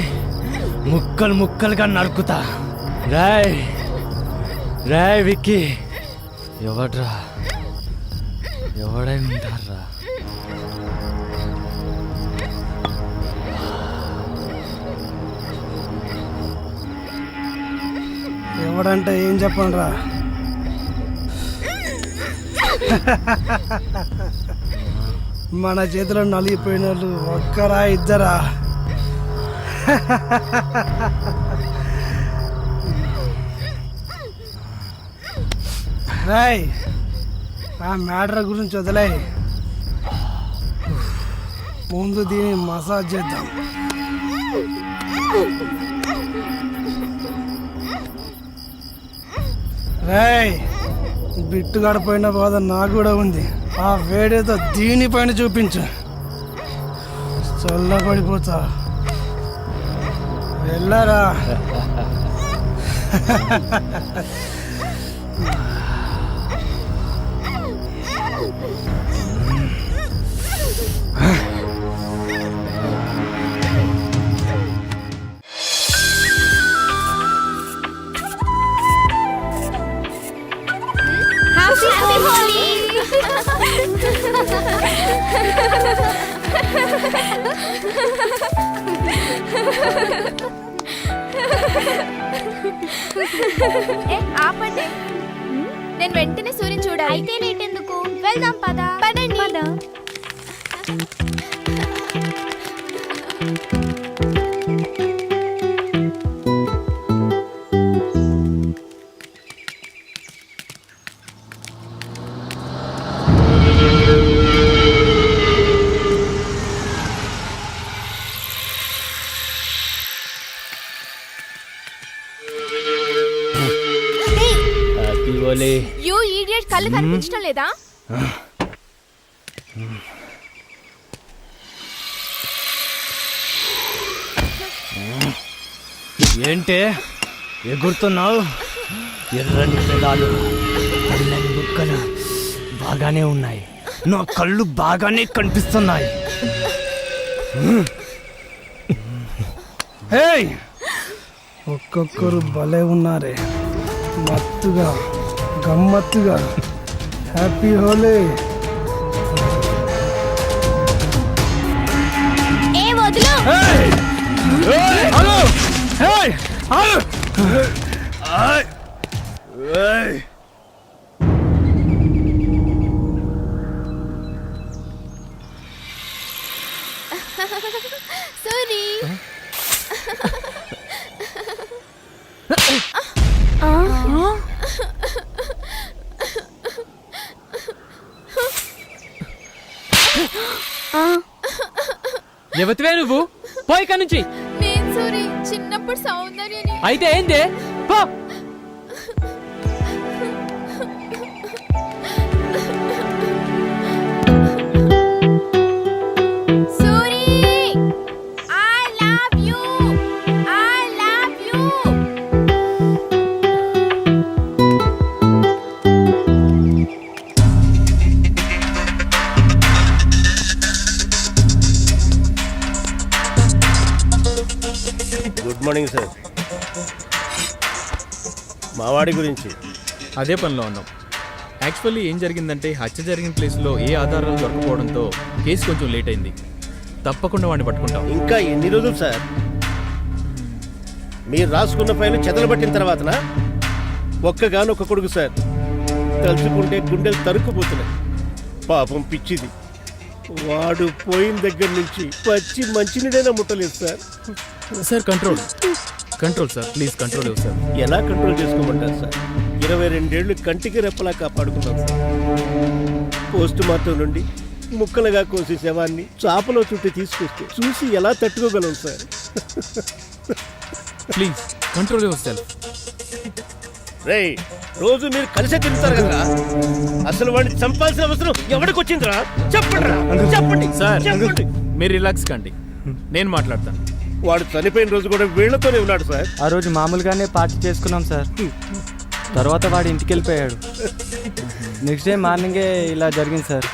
[SPEAKER 6] ముక్కలు ముక్కలుగా నరుకుతా. రాయ్ రాయ్ విక్కీ, ఎవడ్రా? ఎవడై ఉంటారా?
[SPEAKER 9] ఎవడంటే ఏం చెప్పండి రా. మన చేతిలో నలిగిపోయిన వాళ్ళు ఒక్కరా ఇద్దరా? రాయ్, ఆ మ్యాటర్ గురించి వదిలే, ముందు దీన్ని మసాజ్ చేద్దాం. రాయ్, బిట్టు గడిపోయిన బాధ నాకు కూడా ఉంది. ఆ వేడేదో దీనిపైన చూపించు, చల్లబడిపోతా. వెళ్ళరా.
[SPEAKER 7] ఆపండి, నేను వెంటనే సూర్యుని చూడాలి. అయితే లేట్ ఎందుకు, వెళ్దాం పద. పదండి. యూ ఈడియట్, కళ్ళు కనిపించడం లేదా?
[SPEAKER 6] ఏంటే ఎగురుతున్నావు? ఎర్రని పెదాలు, తెల్లని బుక్కలు బాగానే ఉన్నాయి, నా కళ్ళు బాగానే కనిపిస్తున్నాయి.
[SPEAKER 9] ఒక్కొక్కరు భలే ఉన్నారే, మత్తుగా గమ్మత్తుగా. హ్యాపీ హోలీ.
[SPEAKER 7] సూరి
[SPEAKER 4] ఎవతివే నువ్వు పోయి ఇక్కడి నుంచి.
[SPEAKER 7] నేను సూరి చిన్నప్పుడు సౌందర్యని.
[SPEAKER 4] అయితే ఏంది పో.
[SPEAKER 7] Suri I love you I love you.
[SPEAKER 14] Good morning sir. మావాడి గురించి
[SPEAKER 4] అదే పనిలో ఉన్నాం. యాక్చువల్లీ ఏం జరిగిందంటే హత్య జరిగిన ప్లేస్లో ఏ ఆధారాలు దొరకపోవడంతో కేసు కొంచెం లేట్ అయింది. తప్పకుండా వాడిని పట్టుకుంటాం.
[SPEAKER 14] ఇంకా ఎన్ని రోజులు సార్? మీరు రాసుకున్న ఫైలు చెదలబట్టిన తర్వాతనా? ఒక్కగానొక్క కొడుకు సార్. తలుచుకుంటే గుండెలు తరుక్కుపోతున్నాయి. పాపం పిచ్చిది. వాడు పోయిన దగ్గర నుంచి పచ్చి మంచినీడైనా ముట్టలేదు sir.
[SPEAKER 4] Sir control control sir, please control ఇవ్వు సార్.
[SPEAKER 14] ఎలా కంట్రోల్ చేసుకోమంటారు సార్? 22 ఏళ్ళు కంటికి రెప్పలా కాపాడుకున్నాం సార్. పోస్ట్ మార్టం నుండి ముక్కలుగా కోసి శవాన్ని చాపలో చుట్టి తీసుకొస్తే చూసి ఎలా తట్టుకోగలం sir?
[SPEAKER 4] Please control yourself.
[SPEAKER 14] రే, రోజు మీరు కలిసే తిరుగుతారు కదా, అసలు వాడిని చంపాల్సిన అవసరం ఎవరికి వచ్చిందిరా? చెప్పండి రా, చెప్పండి
[SPEAKER 4] సార్.
[SPEAKER 14] చెప్పండి.
[SPEAKER 4] మీరు రిలాక్స్ కండి, నేను మాట్లాడతాను.
[SPEAKER 14] వాడు చనిపోయిన రోజు కూడా వీళ్లతోనే ఉన్నాడు సార్.
[SPEAKER 8] ఆ రోజు మామూలుగానే పార్టీ చేసుకున్నాం సార్. తర్వాత వాడు ఇంటికి వెళ్ళిపోయాడు. నెక్స్ట్ డే మార్నింగే ఇలా జరిగింది సార్.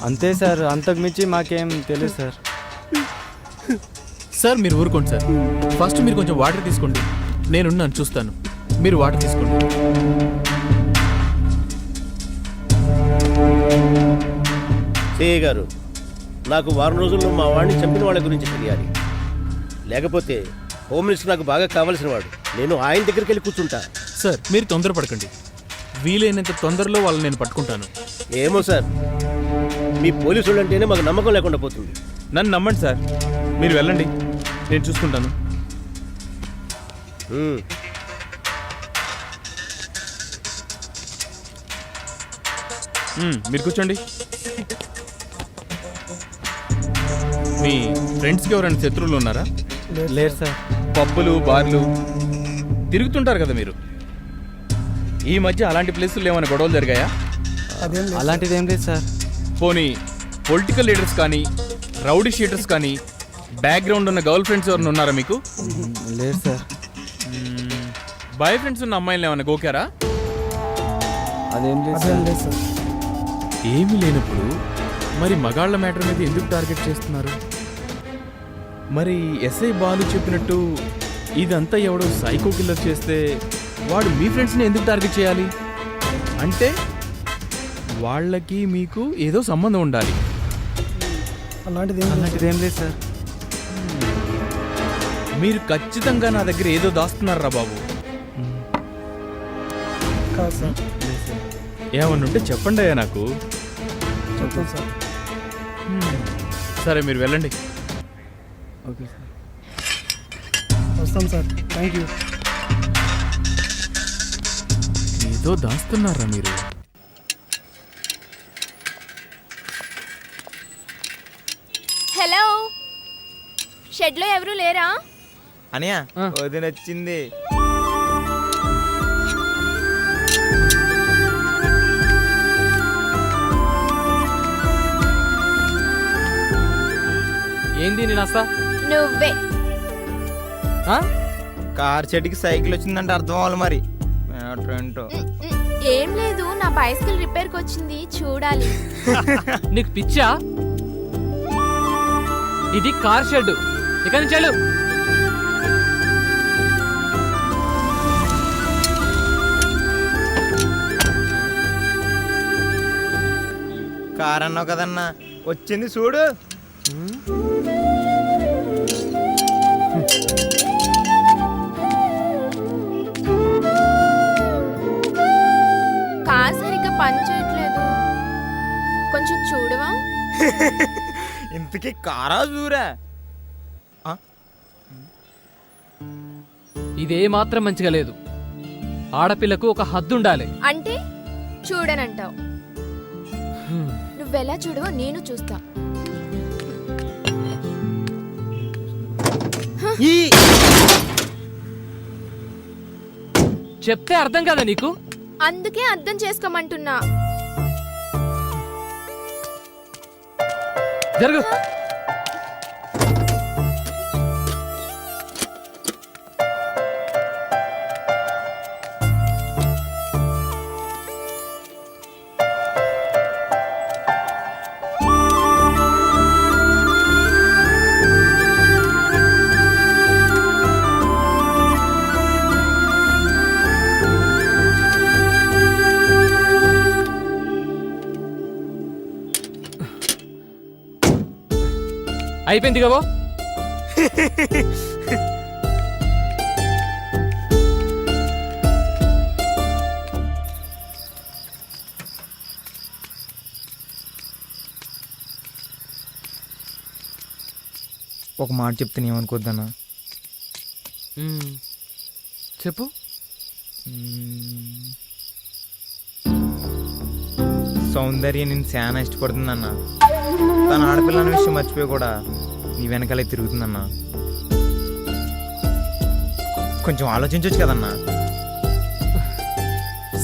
[SPEAKER 8] అంతే సార్, అంతకు మించి మాకేం తెలియదు సార్.
[SPEAKER 4] సార్ మీరు ఊరుకోండి సార్. ఫస్ట్ మీరు కొంచెం వాటర్ తీసుకోండి, నేనున్నాను చూస్తాను. మీరు వాటర్ తీసుకోండి.
[SPEAKER 14] సిఐ గారు, నాకు వారం రోజుల్లో మా వాడిని చంపిన వాళ్ళ గురించి తెలియాలి. లేకపోతే హోమ్ మినిస్టర్ నాకు బాగా కావాల్సిన వాడు. నేను ఆయన దగ్గరికి వెళ్ళి కూర్చుంటా.
[SPEAKER 4] సార్ మీరు తొందరపడకండి, వీలైనంత తొందరలో వాళ్ళని నేను పట్టుకుంటాను.
[SPEAKER 14] ఏమో సార్, మీ పోలీసులు అంటేనే మాకు నమ్మకం లేకుండా పోతుంది.
[SPEAKER 4] నన్ను నమ్మండి సార్, మీరు వెళ్ళండి, నేను చూసుకుంటాను. మీరు కూర్చోండి. మీ ఫ్రెండ్స్కి ఎవరైనా శత్రువులు ఉన్నారా?
[SPEAKER 8] లేదు సార్.
[SPEAKER 4] పబ్బులు బార్లు తిరుగుతుంటారు కదా మీరు. ఈ మధ్య అలాంటి ప్లేసుల్లో ఏమైనా గొడవలు జరిగాయా?
[SPEAKER 8] అలాంటిది ఏం లేదు సార్.
[SPEAKER 4] పోనీ పొలిటికల్ లీడర్స్ కానీ రౌడీ షీటర్స్ కానీ బ్యాక్గ్రౌండ్ ఉన్న గర్ల్ ఫ్రెండ్స్ ఎవరైనా ఉన్నారా మీకు?
[SPEAKER 8] లేదు సార్.
[SPEAKER 4] బాయ్ ఫ్రెండ్స్ ఉన్న అమ్మాయిలు ఏమైనా గోకారా?
[SPEAKER 8] అదేం లేదు సార్.
[SPEAKER 4] ఏమీ లేనప్పుడు మరి మగాళ్ళ మ్యాటర్ మీద ఎందుకు టార్గెట్ చేస్తున్నారు? మరి ఎస్ఐ బాలు చెప్పినట్టు ఇదంతా ఎవడో సైకో కిల్లర్ చేస్తే వాడు మీ ఫ్రెండ్స్ని ఎందుకు టార్గెట్ చేయాలి? అంటే వాళ్ళకి మీకు ఏదో సంబంధం ఉండాలి.
[SPEAKER 8] అలాంటిది ఏం లేదు సార్.
[SPEAKER 4] మీరు ఖచ్చితంగా నా దగ్గర ఏదో దాస్తున్నారా బాబు? ఏమన్నా ఉంటే చెప్పండి అయ్యా నాకు. సరే మీరు వెళ్ళండి.
[SPEAKER 8] Okay sir.
[SPEAKER 11] వస్తాం సార్. Thank you.
[SPEAKER 4] ఏదో దాస్తున్నారా మీరు?
[SPEAKER 7] హలో, షెడ్లో ఎవరు లేరా?
[SPEAKER 8] అనియా వదిన వచ్చింది.
[SPEAKER 4] ఏంది నేను వస్తా?
[SPEAKER 7] నువ్వే.
[SPEAKER 8] కార్ చెట్టుకి సైకిల్ వచ్చిందంటే అర్థం అవ్వాలి మరి.
[SPEAKER 7] ఏం లేదు, నా బైసికల్ రిపేర్కి వచ్చింది, చూడాలి.
[SPEAKER 4] నీకు పిచ్చా? ఇది కార్ షెడ్, ఇక్కడి నుంచి వెళ్ళు.
[SPEAKER 8] కార్ అన్నావు కదన్నా, వచ్చింది చూడు.
[SPEAKER 7] పని చేయట్లేదు, కొంచెం చూడవా?
[SPEAKER 8] ఇంతకీ కారా చూరా?
[SPEAKER 4] ఇదే మాత్రం మంచిగా లేదు. ఆడపిల్లకు ఒక హద్దు ఉండాలి.
[SPEAKER 7] అంటే చూడనంటావు. నువ్వెలా చూడవో నేను చూస్తా.
[SPEAKER 4] చెప్తే అర్థం కదా నీకు?
[SPEAKER 7] అందుకే అర్థం చేసుకోమంటున్నా.
[SPEAKER 4] జరుగు. అయిపోయింది కదా.
[SPEAKER 8] ఒక మాట చెప్తే ఏమనుకోద్దన్నా.
[SPEAKER 4] చెప్పు.
[SPEAKER 8] సౌందర్య నేను చాలా ఇష్టపడుతుందన్న. తన ఆడపిల్ల అనే విషయం మర్చిపోయి కూడా నీ వెనకాలే తిరుగుతుందన్నా. కొంచెం ఆలోచించవచ్చు కదన్నా.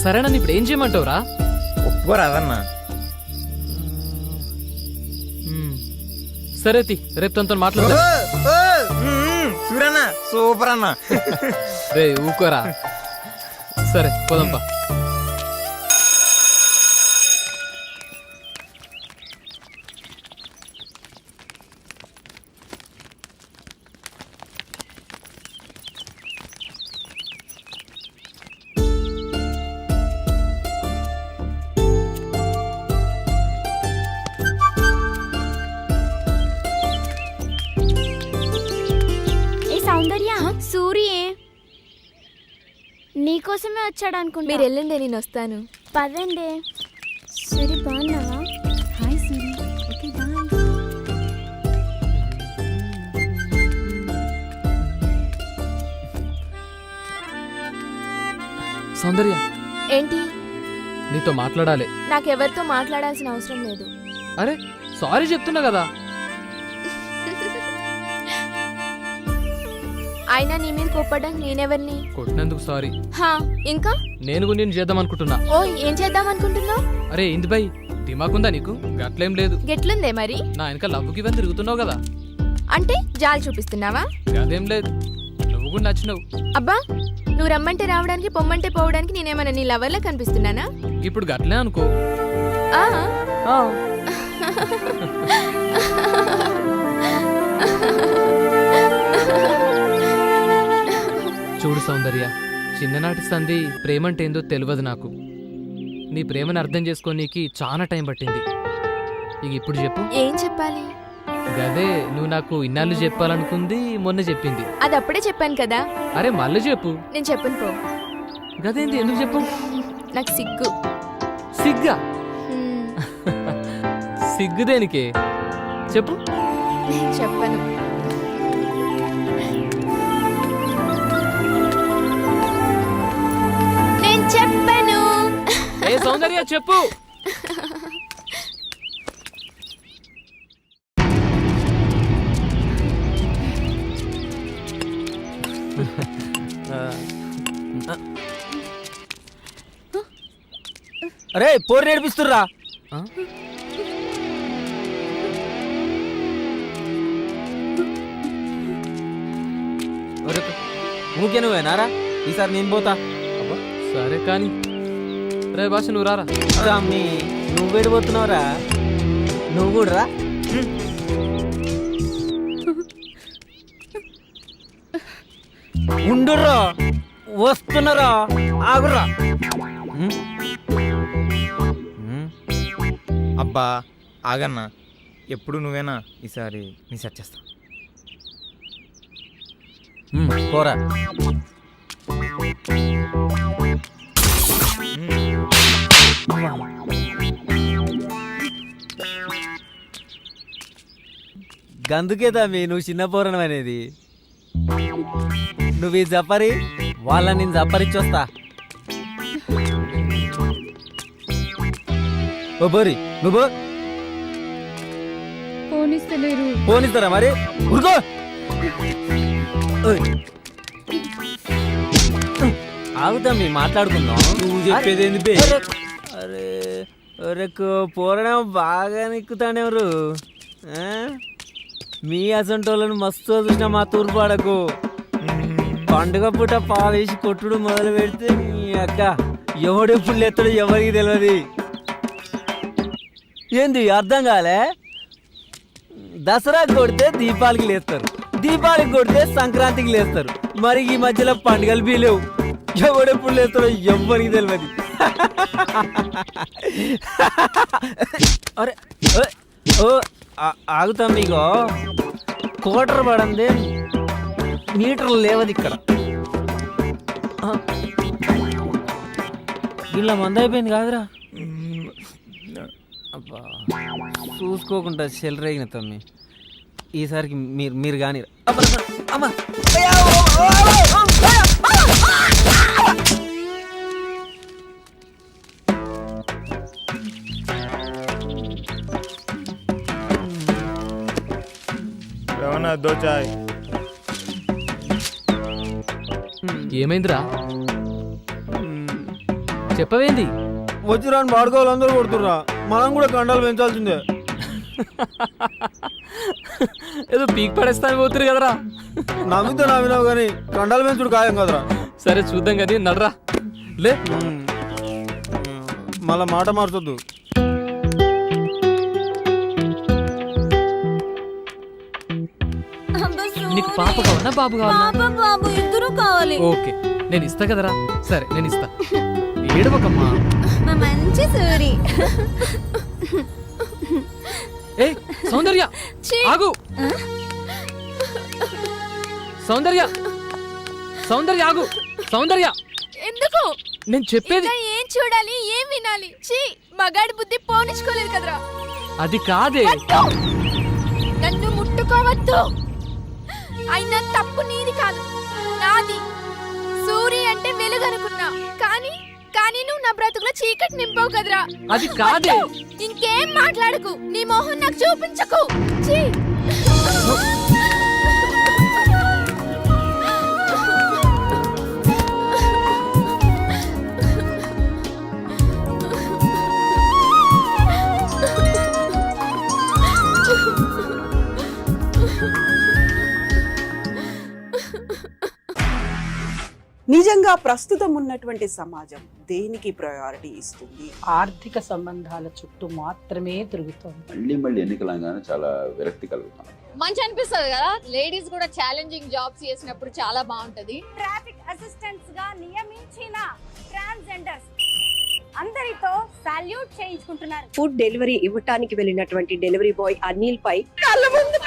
[SPEAKER 4] సరేనా, ఇప్పుడు ఏం చేయమంటావురా?
[SPEAKER 8] ఒప్పుకోరాదన్నా.
[SPEAKER 4] సరే రేపు తనతో మాట్లాడు.
[SPEAKER 8] సూరన్న సూపర్ అన్న.
[SPEAKER 4] రే ఊకోరా. సరే పోదంపా.
[SPEAKER 13] సౌందర్య, సూరియే నీకోసమే వచ్చాడు అనుకుంటా.
[SPEAKER 7] మీరు వెళ్ళండి, నేను వస్తాను.
[SPEAKER 13] పదండి. సూరి బాగున్నావా? Hi Suri. Okay bye.
[SPEAKER 4] Soundarya,
[SPEAKER 7] ఏంటి?
[SPEAKER 4] నీతో మాట్లాడాలి.
[SPEAKER 7] నాకెవరితో మాట్లాడాల్సిన అవసరం లేదు.
[SPEAKER 4] అరే సారీ చెప్తున్నా కదా.
[SPEAKER 7] అయినా నీ మీద కోప్పడానికి నేనెవరిని?
[SPEAKER 4] కొట్టినందుకు సారీ.
[SPEAKER 7] హా, ఇంకా
[SPEAKER 4] నేను నేను చేద్దాం అనుకుంటున్నా.
[SPEAKER 7] ఓ, ఏం చేద్దాం అనుకుంటున్నావు?
[SPEAKER 4] అరే ఇంది బై, దిమాకుందా నీకు? గట్లేం లేదు.
[SPEAKER 7] గెట్లుందే మరి?
[SPEAKER 4] నా వెనక లవ్వుకి ఇవన్నీ తిరుగుతున్నావు కదా.
[SPEAKER 7] అంటే జాలి చూపిస్తున్నావా?
[SPEAKER 4] అదేం లేదు, నువ్వు కూడా నచ్చినావు.
[SPEAKER 7] అబ్బా, నువ్వు రమ్మంటే రావడానికి పొమ్మంటే పోవడానికి నేనేమన్నా నీ లవర్లా కనిపిస్తున్నానా?
[SPEAKER 4] ఇప్పుడు గట్లే అనుకో. చూడు సౌందర్య, చిన్ననాటి సంధి ప్రేమంటే ఏందో తెలియదు నాకు. నీ ప్రేమను అర్థం చేసుకోనీకి చాలా టైం పట్టింది. ఇక ఇప్పుడు చెప్పు.
[SPEAKER 7] ఏం చెప్పాలి?
[SPEAKER 4] గదే నువ్వు నాకు ఇన్నాళ్ళు చెప్పాలనుకుంది, మొన్న చెప్పింది.
[SPEAKER 7] అది అప్పుడే చెప్పాను కదా.
[SPEAKER 4] అరే మళ్ళీ చెప్పు.
[SPEAKER 7] నేను చెప్పను పో.
[SPEAKER 4] గదేంది, ఎందుకు చెప్పు?
[SPEAKER 7] నాకు సిగ్గు.
[SPEAKER 4] సిగ్గా? సిగ్గు దేనికి చెప్పు.
[SPEAKER 7] చెప్పను. నేను చెప్పను.
[SPEAKER 4] ఏ సౌందర్య చెప్పు.
[SPEAKER 8] అరే పోరు నేర్పిస్తుర్రా. ఊకే నువ్వేనారా? ఈసారి నేను పోతా.
[SPEAKER 4] సరే కానీ రే భాష నువ్వు రారా.
[SPEAKER 8] నువ్వు వేడిపోతున్నావురా. నువ్వు కూడా రా. ఉండుర్రా, వస్తున్నారా, ఆగుర్రా. అబ్బా ఆగన్నా, ఎప్పుడు నువ్వేనా? ఈసారి నీ సెట్ చేస్తా. పోరా. గందుకే తమ్మి నువ్వు చిన్న పోరణం అనేది. నువ్వు ఈ జపరి వాళ్ళ నేను జపరిచ్చొస్తా. ఓ బోరి నువ్వు
[SPEAKER 13] పోనిస్తలేరు.
[SPEAKER 8] పోనిస్తారా మరి? ఉరుకో. ఆగుతామి మాట్లాడుకుందాం.
[SPEAKER 6] నువ్వు చెప్పేది ఏంది బే?
[SPEAKER 8] అరే అరే పోరణం బాగా నిక్కుతానెవరు? మీ అసంటోళ్ళను మస్తు చూసిన మా తూర్పాడకు. పండుగ పూట పావేసి కొట్టుడు మొదలు పెడితే నీ అక్క ఎవడెప్పుడు లేస్తాడో ఎవరికి తెలియదు. ఏంది అర్థం కాలే? దసరాకి కొడితే దీపాలకి లేస్తారు, దీపాలకి కొడితే సంక్రాంతికి లేస్తారు. మరి ఈ మధ్యలో పండుగలు బీ లేవు. ఎవడెప్పుడు లేస్తాడో ఎవరికి తెలియదు. అరే ఓ ఆగుతాం. మీకు కోటర్ పడందే మీటర్లు లేవది ఇక్కడ. ఇలా మంద అయిపోయింది కాదురా. అబ్బా చూసుకోకుండా చెల్లరేగిన తమ్మి. ఈసారికి మీరు కానీ అమ్మా
[SPEAKER 14] దోచాయ్.
[SPEAKER 4] ఏమైందిరా? చెప్పవేంది?
[SPEAKER 8] వచ్చి రాని వాడుకోవాలి అందరూ కొడుతుర్రా. మనం కూడా కండాలు పెంచాల్సిందే.
[SPEAKER 4] ఏదో పీక్ పడేస్తాను పోతురు కదరా.
[SPEAKER 8] నమ్మితే నమ్మినావు కానీ కండాలు పెంచుడు ఖాయం కదరా.
[SPEAKER 4] సరే చూద్దాం కానీ నడరా లే.
[SPEAKER 8] మళ్ళా మాట మార్చొద్దు.
[SPEAKER 4] నీకు పాప కావాలా బాబు కావాలా?
[SPEAKER 7] బాబు ఇద్దరు కావాలి.
[SPEAKER 4] ఓకే నేను ఇస్తా కదరా. సరే నేను ఇస్తా. ఏడవకమ్మా.
[SPEAKER 7] మా మంచి సూరి.
[SPEAKER 4] ఏ సౌందర్య ఆగు. సౌందర్య సౌందర్య ఆగు. సౌందర్య
[SPEAKER 7] ఎందుకు?
[SPEAKER 4] నేను చెప్పేది
[SPEAKER 7] ఏం చూడాలి, ఏం వినాలి? ఛీ, మగాడి బుద్ధి పోనిచ్చుకోలేదు కదరా.
[SPEAKER 4] అది కాదే.
[SPEAKER 7] నన్ను ముట్టుకోవద్దు. అయినా తప్పు నీది కాదు, నాది. సూరి అంటే వెలుగనుకున్నా, కానీ నువ్వు నా బ్రతుకులో చీకటి నింపావు కదరా.
[SPEAKER 4] అది కాదే.
[SPEAKER 7] ఇంకేం మాట్లాడకు, నీ మొహం నాకు చూపించకు. ఛీ.
[SPEAKER 15] నిజంగా ప్రస్తుతం ఉన్నటువంటి సమాజం దేనికి ప్రయారిటీ ఇస్తుంది?
[SPEAKER 5] ఆర్థిక సంబంధాల చుట్టూ మాత్రమే తిరుగుతోంది.
[SPEAKER 16] మళ్ళీ ఎన్నికలంగానే చాలా విరక్తి కలుగుతాం.
[SPEAKER 7] మంచి అనిపిస్తుంది కదా. లేడీస్ కూడా ఛాలెంజింగ్ జాబ్స్ చేసినప్పుడు చాలా బాగుంటది.
[SPEAKER 3] ట్రాఫిక్ అసిస్టెంట్స్ గా నియమించిన ట్రాన్స్జెండర్స్ అందరితో సాల్యూట్ చేయించుకుంటున్నారు.
[SPEAKER 15] ఫుడ్ డెలివరీ ఇవ్వటానికి వెళ్ళినటువంటి డెలివరీ బాయ్ అనిల్ పై కళ్ళ ముందు